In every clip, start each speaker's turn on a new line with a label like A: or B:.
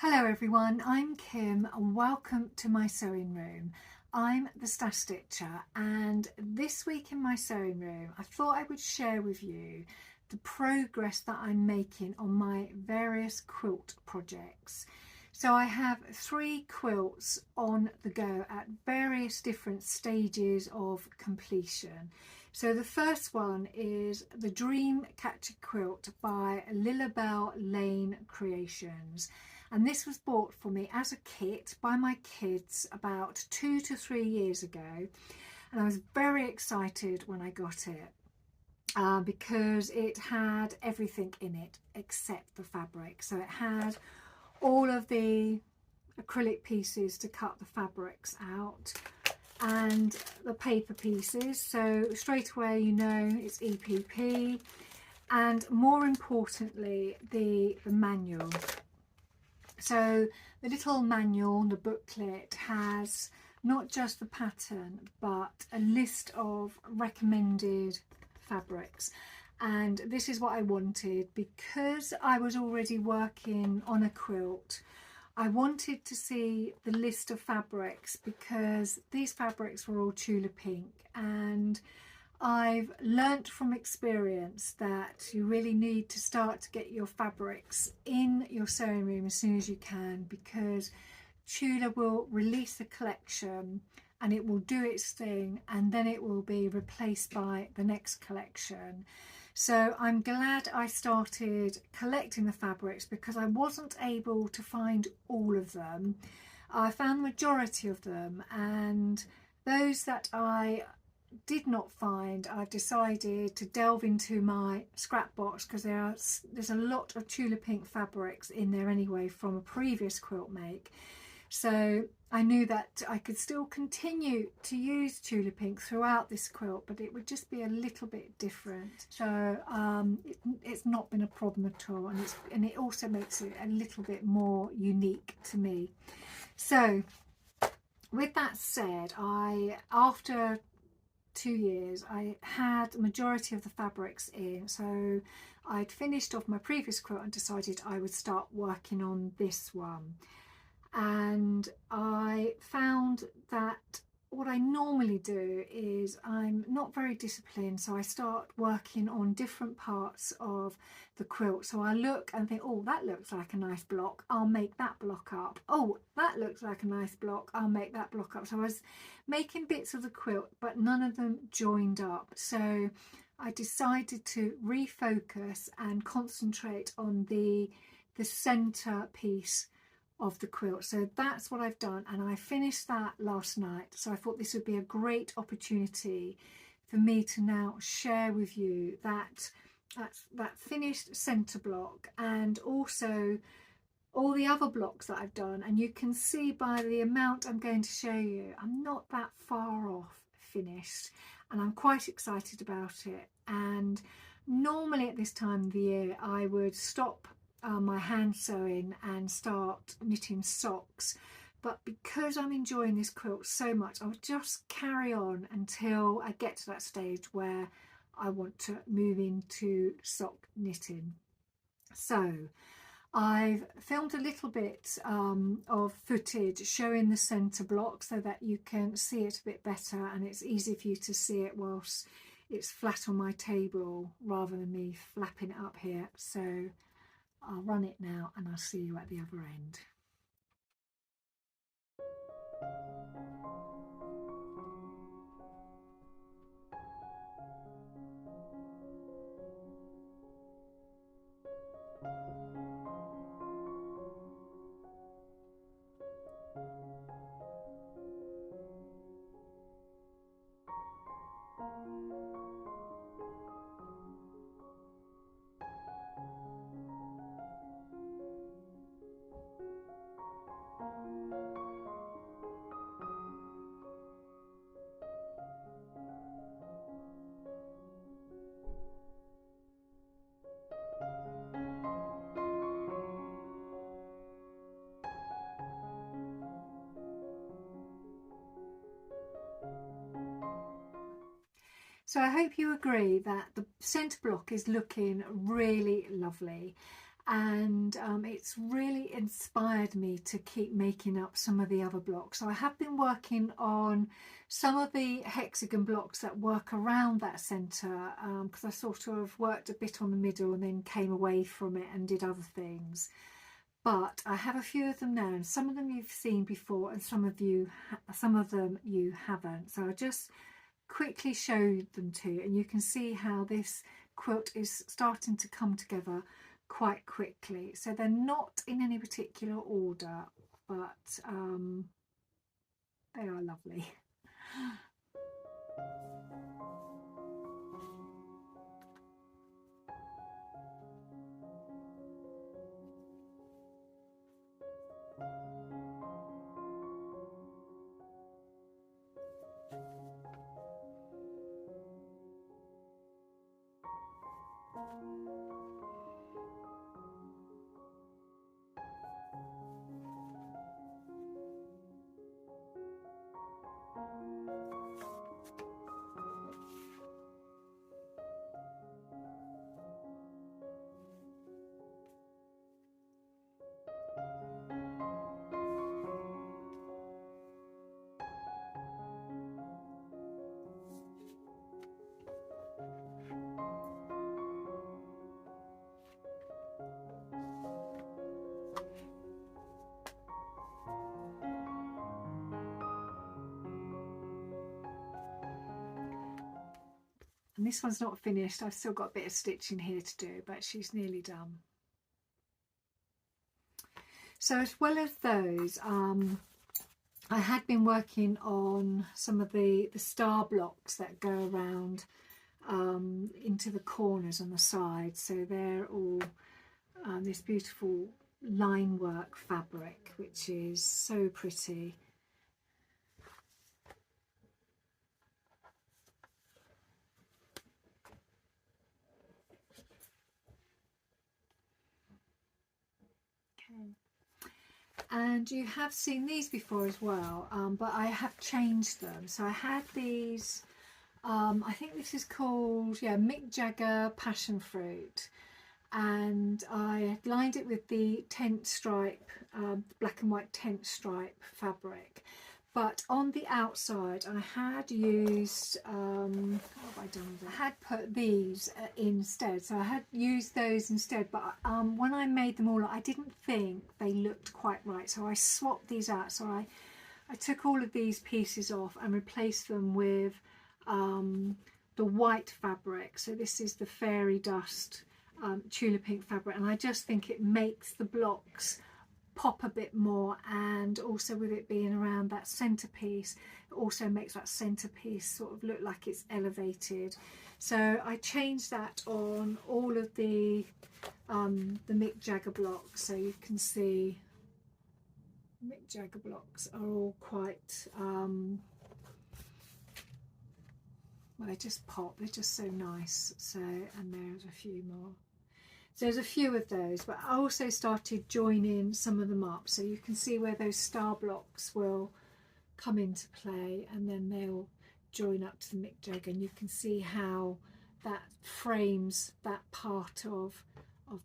A: Hello everyone, I'm Kim and welcome to my sewing room. I'm the Stash Stitcher, and this week in my sewing room I thought I would share with you the progress that I'm making on my various quilt projects. So I have 3 quilts on the go at various different stages of completion. So the first one is the Dream Catcher quilt by Lilabelle Lane Creations. And this was bought for me as a kit by my kids about 2 to 3 years ago. And I was very excited when I got it because it had everything in it except the fabric. So it had all of the acrylic pieces to cut the fabrics out and the paper pieces. So straight away you know it's EPP, and more importantly the manual. So the little manual, the booklet, has not just the pattern but a list of recommended fabrics, and this is what I wanted because I was already working on a quilt. I wanted to see the list of fabrics because these fabrics were all Tula Pink, and I've learnt from experience that you really need to start to get your fabrics in your sewing room as soon as you can, because Tula will release a collection and it will do its thing and then it will be replaced by the next collection. So I'm glad I started collecting the fabrics because I wasn't able to find all of them. I found the majority of them, and those that I did not find, I've decided to delve into my scrap box because there's a lot of Tula Pink fabrics in there anyway from a previous quilt make. So I knew that I could still continue to use Tula Pink throughout this quilt, but it would just be a little bit different. So it's not been a problem at all, and it also makes it a little bit more unique to me. So with that said, after 2 years I had the majority of the fabrics in, so I'd finished off my previous quilt and decided I would start working on this one. And I found that what I normally do is I'm not very disciplined, so I start working on different parts of the quilt. So I look and think, oh, that looks like a nice block, I'll make that block up. Oh, that looks like a nice block, I'll make that block up. So I was making bits of the quilt but none of them joined up, so I decided to refocus and concentrate on the center piece of the quilt. So that's what I've done, and I finished that last night. So I thought this would be a great opportunity for me to now share with you that finished centre block and also all the other blocks that I've done. And you can see by the amount I'm going to show you, I'm not that far off finished, and I'm quite excited about it. And normally at this time of the year I would stop my hand sewing and start knitting socks, but because I'm enjoying this quilt so much, I'll just carry on until I get to that stage where I want to move into sock knitting. So I've filmed a little bit of footage showing the centre block so that you can see it a bit better, and it's easy for you to see it whilst it's flat on my table rather than me flapping it up here. So I'll run it now and I'll see you at the other end. So I hope you agree that the centre block is looking really lovely, and it's really inspired me to keep making up some of the other blocks. So I have been working on some of the hexagon blocks that work around that centre, because I sort of worked a bit on the middle and then came away from it and did other things. But I have a few of them now, and some of them you've seen before and some of them you haven't. So I'll just quickly show them to you, and you can see how this quilt is starting to come together quite quickly. So they're not in any particular order, but they are lovely. And this one's not finished. I've still got a bit of stitching here to do, but she's nearly done. So as well as those, I had been working on some of the star blocks that go around into the corners on the sides. So they're all this beautiful line work fabric, which is so pretty. And you have seen these before as well, but I have changed them. So I had these, I think this is called, yeah, Mick Jagger Passion Fruit, and I lined it with the tent stripe, black and white tent stripe fabric. But on the outside I had used, what have I done with it? I had put these instead, so I had used those instead, but when I made them all, I didn't think they looked quite right, so I swapped these out. So I took all of these pieces off and replaced them with the white fabric. So this is the Fairy Dust Tula Pink fabric, and I just think it makes the blocks pop a bit more, and also with it being around that centerpiece, it also makes that centerpiece sort of look like it's elevated. So I changed that on all of the Mick Jagger blocks. So you can see Mick Jagger blocks are all quite well, they just pop, they're just so nice. So, and there's a few more. So there's a few of those, but I also started joining some of them up, so you can see where those star blocks will come into play, and then they'll join up to the Mick Jagger, and you can see how that frames that part of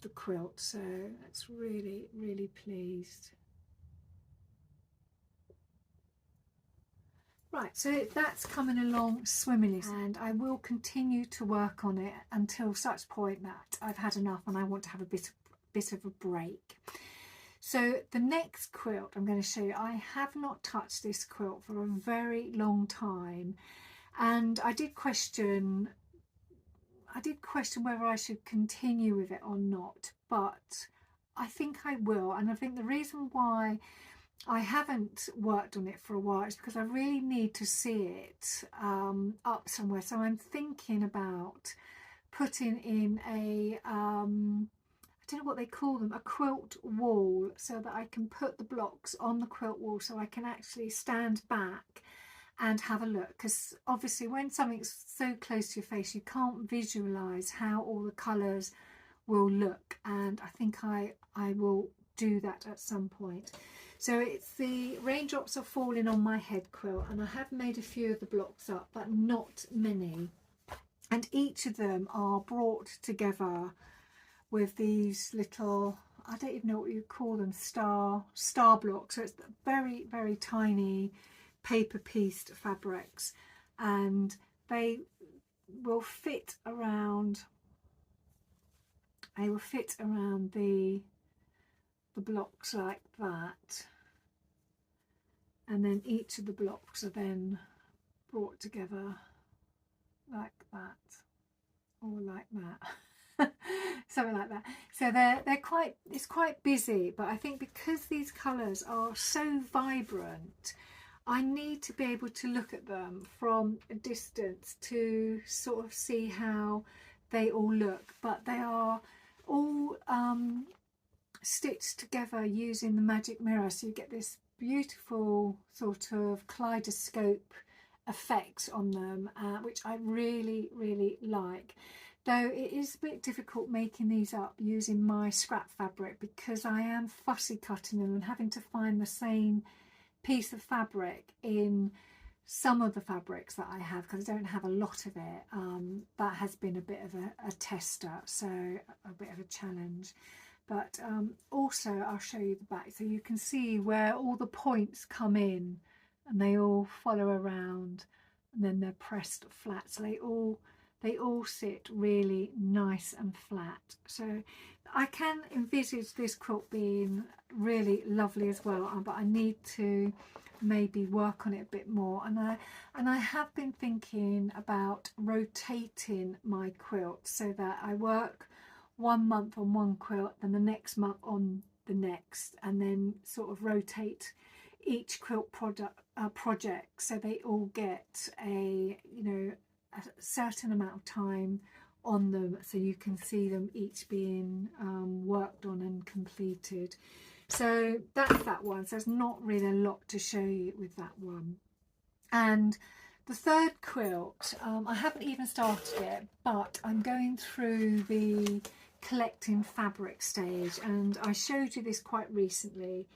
A: the quilt. So that's really, really pleased. Right, so that's coming along swimmingly, and I will continue to work on it until such point that I've had enough and I want to have a bit of a break. So the next quilt I'm going to show you, I have not touched this quilt for a very long time, and I did question whether I should continue with it or not, but I think I will. And I think the reason why I haven't worked on it for a while is because I really need to see it up somewhere. So I'm thinking about putting in a I don't know what they call them, a quilt wall, so that I can put the blocks on the quilt wall, so I can actually stand back and have a look, because obviously when something's so close to your face you can't visualize how all the colors will look, and I think I will do that at some point. So it's the Raindrops Are Falling on My Head quilt, and I have made a few of the blocks up, but not many, and each of them are brought together with these little, I don't even know what you call them, star blocks. So it's very, very tiny paper pieced fabrics, and they will fit around the blocks like that, and then each of the blocks are then brought together like that, or like that. Something like that. So they're quite, it's quite busy, but I think because these colours are so vibrant, I need to be able to look at them from a distance to sort of see how they all look. But they are all stitched together using the magic mirror, so you get this beautiful sort of kaleidoscope effect on them, which I really, really like. Though it is a bit difficult making these up using my scrap fabric, because I am fussy cutting them and having to find the same piece of fabric in some of the fabrics that I have, because I don't have a lot of it. That has been a bit of a tester, so a bit of a challenge. But also I'll show you the back so you can see where all the points come in and they all follow around, and then they're pressed flat, so they all sit really nice and flat. So I can envisage this quilt being really lovely as well, but I need to maybe work on it a bit more. And I have been thinking about rotating my quilt so that I work 1 month on one quilt, then the next month on the next, and then sort of rotate each quilt project so they all get a a certain amount of time on them, so you can see them each being worked on and completed. So that's that one. So there's not really a lot to show you with that one. And the third quilt, I haven't even started it, but I'm going through the collecting fabric stage, and I showed you this quite recently,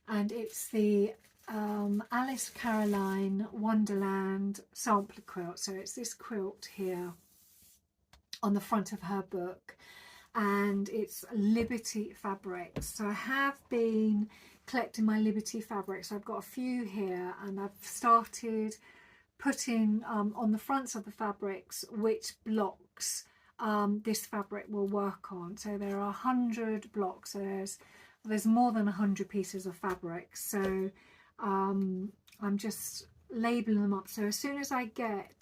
A: and it's the Alice Caroline Wonderland sampler quilt. So it's this quilt here on the front of her book, and it's Liberty fabrics. So I have been collecting my Liberty fabrics. I've got a few here, and I've started putting on the fronts of the fabrics which blocks this fabric will work on. So there are 100 blocks. So there's more than 100 pieces of fabric. So I'm just labeling them up. So as soon as I get,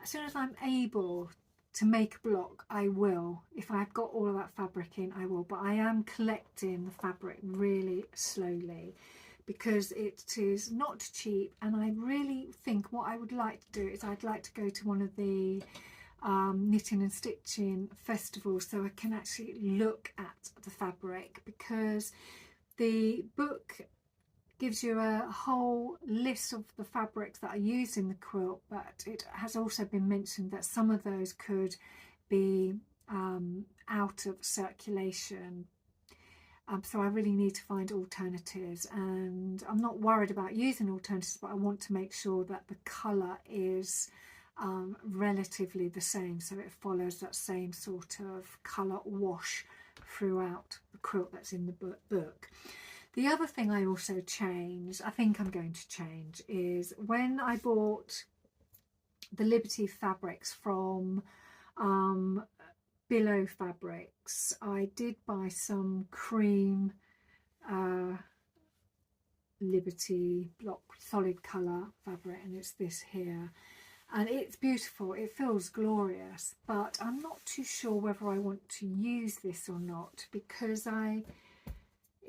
A: as soon as I'm able to make a block, I will. If I've got all of that fabric in, I will. But I am collecting the fabric really slowly, because it is not cheap, and I really think what I would like to do is I'd like to go to one of the knitting and stitching festivals so I can actually look at the fabric, because the book gives you a whole list of the fabrics that are used in the quilt, but it has also been mentioned that some of those could be out of circulation. So I really need to find alternatives, and I'm not worried about using alternatives, but I want to make sure that the colour is relatively the same, so it follows that same sort of colour wash throughout the quilt that's in the book. The other thing I also changed, I think I'm going to change, is when I bought the Liberty fabrics from Billow Fabrics, I did buy some cream Liberty block solid colour fabric, and it's this here, and it's beautiful, it feels glorious, but I'm not too sure whether I want to use this or not, because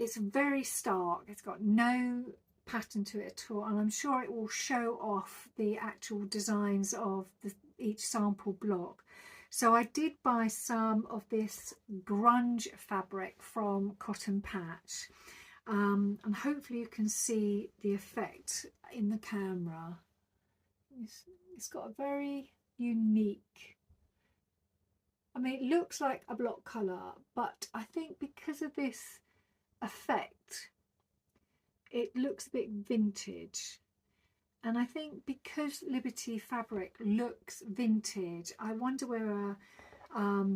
A: it's very stark, it's got no pattern to it at all, and I'm sure it will show off the actual designs of each sample block. So I did buy some of this grunge fabric from Cotton Patch, and hopefully you can see the effect in the camera. It's got a very unique, I mean, it looks like a block colour, but I think because of this effect it looks a bit vintage, and I think because Liberty fabric looks vintage, I wonder whether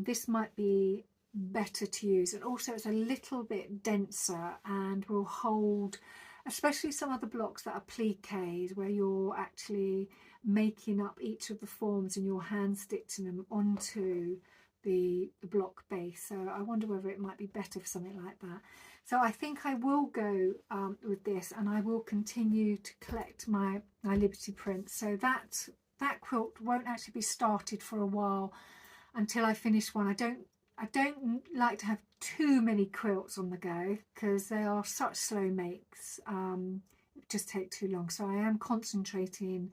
A: this might be better to use, and also it's a little bit denser and will hold, especially some of the blocks that are pliqued, where you're actually making up each of the forms and you're hand stitching them onto the block base. So I wonder whether it might be better for something like that. So I think I will go with this, and I will continue to collect my Liberty prints. So that quilt won't actually be started for a while until I finish one. I don't like to have too many quilts on the go because they are such slow makes. It just take too long. So I am concentrating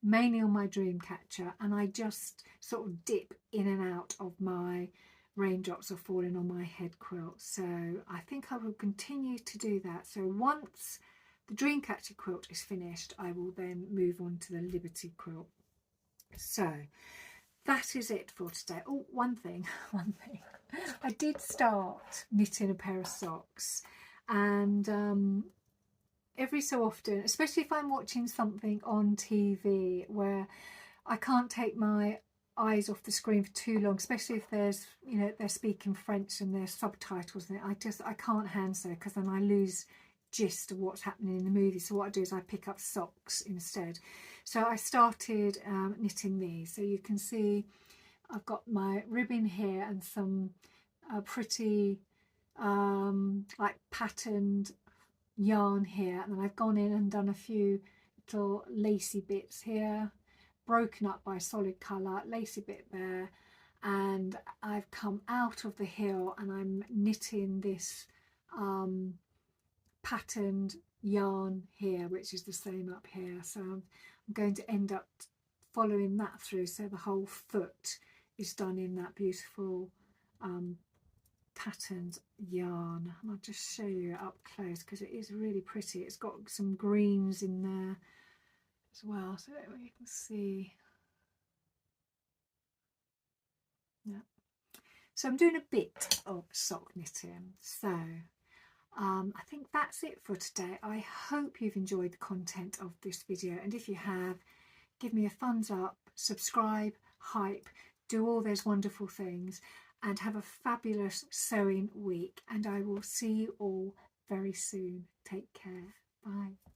A: mainly on my dream catcher, and I just sort of dip in and out of my Raindrops Are Falling on my head quilt. So I think I will continue to do that. So once the Dreamcatcher quilt is finished, I will then move on to the Liberty quilt. So that is it for today. Oh, one thing. I did start knitting a pair of socks, and every so often, especially if I'm watching something on TV where I can't take my eyes off the screen for too long, especially if there's, you know, they're speaking French and there's subtitles in it, I can't hand sew because then I lose gist of what's happening in the movie. So what I do is I pick up socks instead. So I started knitting these. So you can see I've got my ribbon here and some pretty like patterned yarn here, and then I've gone in and done a few little lacy bits here, broken up by solid colour, lacy bit there, and I've come out of the hill and I'm knitting this patterned yarn here, which is the same up here. So I'm going to end up following that through, so the whole foot is done in that beautiful patterned yarn. And I'll just show you it up close because it is really pretty. It's got some greens in there as well, so you can see. Yeah. So I'm doing a bit of sock knitting. So I think that's it for today. I hope you've enjoyed the content of this video, and if you have, give me a thumbs up, subscribe, hype, do all those wonderful things, and have a fabulous sewing week, and I will see you all very soon. Take care. Bye.